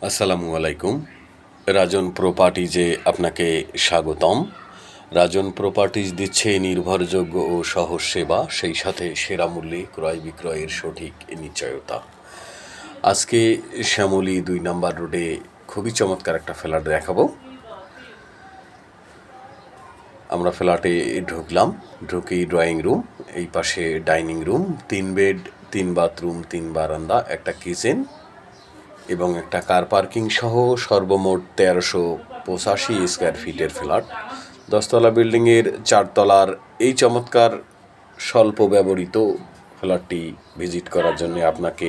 আসসালামু আলাইকুম। রাজন প্রপার্টিজে আপনাকে স্বাগতম। রাজন প্রপার্টিজ দিচ্ছে নির্ভরযোগ্য ও সহজ সেবা, সেই সাথে সেরা মূল্যে ক্রয় বিক্রয়ের সঠিক নিশ্চয়তা। আজকে শ্যামলী 2 নম্বর রোডে খুবই চমৎকার একটা ফ্ল্যাট দেখাবো। আমরা ফ্ল্যাটে ঢুকলাম, ঢুকেই ড্রয়িং রুম, এই পাশে ডাইনিং রুম, 3 বেড, 3 বাথরুম, 3 বারান্দা, একটা কিচেন এবং একটা কার পার্কিং সহ সর্বমোট 1385 স্কোয়ার ফিটের ফ্ল্যাট। 10তলা বিল্ডিংয়ের 4 তলার এই চমৎকার স্বল্প ব্যবহৃত ফ্ল্যাটটি ভিজিট করার জন্য আপনাকে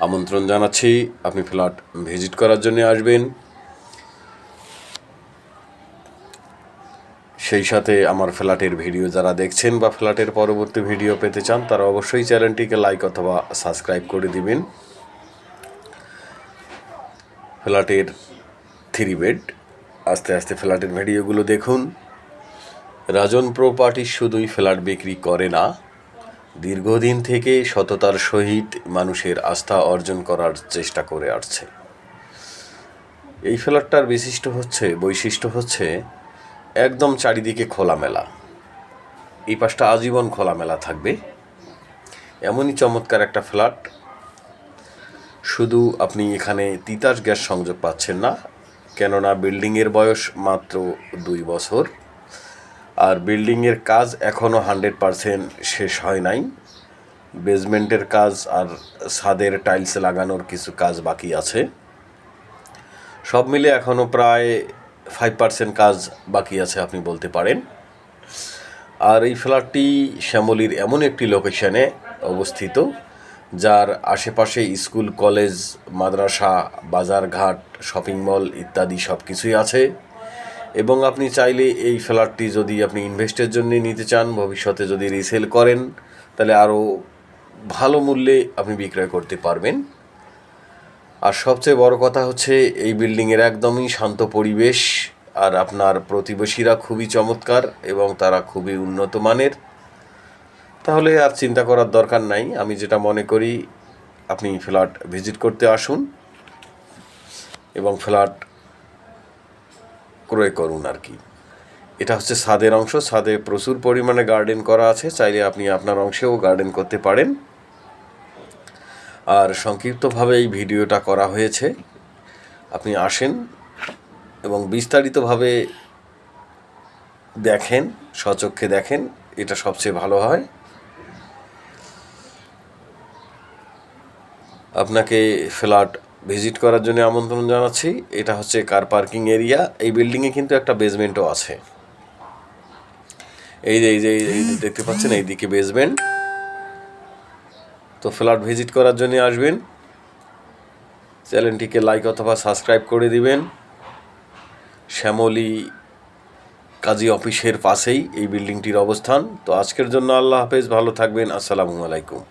আমন্ত্রণ জানাচ্ছি। আপনি ফ্ল্যাট ভিজিট করার জন্য আসবেন। সেই সাথে আমার ফ্ল্যাটের ভিডিও যারা দেখছেন বা ফ্ল্যাটের পরবর্তী ভিডিও পেতে চান তারা অবশ্যই চ্যানেলটিকে লাইক অথবা সাবস্ক্রাইব করে দিবেন। ফ্ল্যাটের 3 বেড। আস্তে আস্তে ফ্ল্যাটের ভিডিওগুলো দেখুন। রাজন প্রপার্টি শুধুই ফ্ল্যাট বিক্রি করে না, দীর্ঘদিন থেকে সততার সহিত মানুষের আস্থা অর্জন করার চেষ্টা করে আসছে। এই ফ্ল্যাটটার বৈশিষ্ট্য হচ্ছে একদম চারিদিকে খোলামেলা। এই পাশটা আজীবন খোলামেলা থাকবে, এমনই চমৎকার একটা ফ্ল্যাট। শুধু আপনি এখানে তিতাস গ্যাস সংযোগ পাচ্ছেন না, কেননা বিল্ডিংয়ের বয়স মাত্র 2 বছর, আর বিল্ডিংয়ের কাজ এখনও 100% শেষ হয় নাই। বেসমেন্টের কাজ আর ছাদের টাইলস লাগানোর কিছু কাজ বাকি আছে। সব মিলে এখনও প্রায় 5% কাজ বাকি আছে আপনি বলতে পারেন। আর এই ফ্ল্যাটটি শ্যামলীর এমন একটি লোকেশনে অবস্থিত যার আশেপাশে স্কুল, কলেজ, মাদ্রাসা, বাজারঘাট, শপিং মল ইত্যাদি সব কিছুই আছে। এবং আপনি চাইলে এই ফ্ল্যাটটি যদি আপনি ইনভেস্টের জন্য নিতে চান, ভবিষ্যতে যদি রিসেল করেন, তাহলে আরও ভালো মূল্যে আপনি বিক্রয় করতে পারবেন। আর সবচেয়ে বড় কথা হচ্ছে এই বিল্ডিংয়ের একদমই শান্ত পরিবেশ, আর আপনার প্রতিবেশীরা খুবই চমৎকার এবং তারা খুবই উন্নত মানের। তাহলে আর চিন্তা করার দরকার নাই। আমি যেটা মনে করি, আপনি ফ্ল্যাট ভিজিট করতে আসুন এবং ফ্ল্যাট ক্রয় করুন আর কি। এটা হচ্ছে ছাদের অংশ। ছাদে প্রচুর পরিমাণে গার্ডেন করা আছে, চাইলে আপনি আপনার অংশেও গার্ডেন করতে পারেন। আর সংক্ষিপ্তভাবে এই ভিডিওটা করা হয়েছে, আপনি আসেন এবং বিস্তারিতভাবে দেখেন, স্বচক্ষে দেখেন, এটা সবচেয়ে ভালো হয়। আপনাকে ফ্ল্যাট ভিজিট করার জন্য আমন্ত্রণ জানাচ্ছি। এটা হচ্ছে কার পার্কিং এরিয়া। এই বিল্ডিংয়ে কিন্তু একটা বেসমেন্টও আছে। এই যে দেখতে পাচ্ছেন, এইদিকে বেসমেন্ট। তো ফ্ল্যাট ভিজিট করার জন্য আসবেন। চ্যানেলটিকে লাইক অথবা সাবস্ক্রাইব করে দিবেন। শ্যামলী কাজী অফিসের পাশেই এই বিল্ডিংটির অবস্থান। তো আজকের জন্য আল্লাহ হাফেজ, ভালো থাকবেন। আসসালামু আলাইকুম।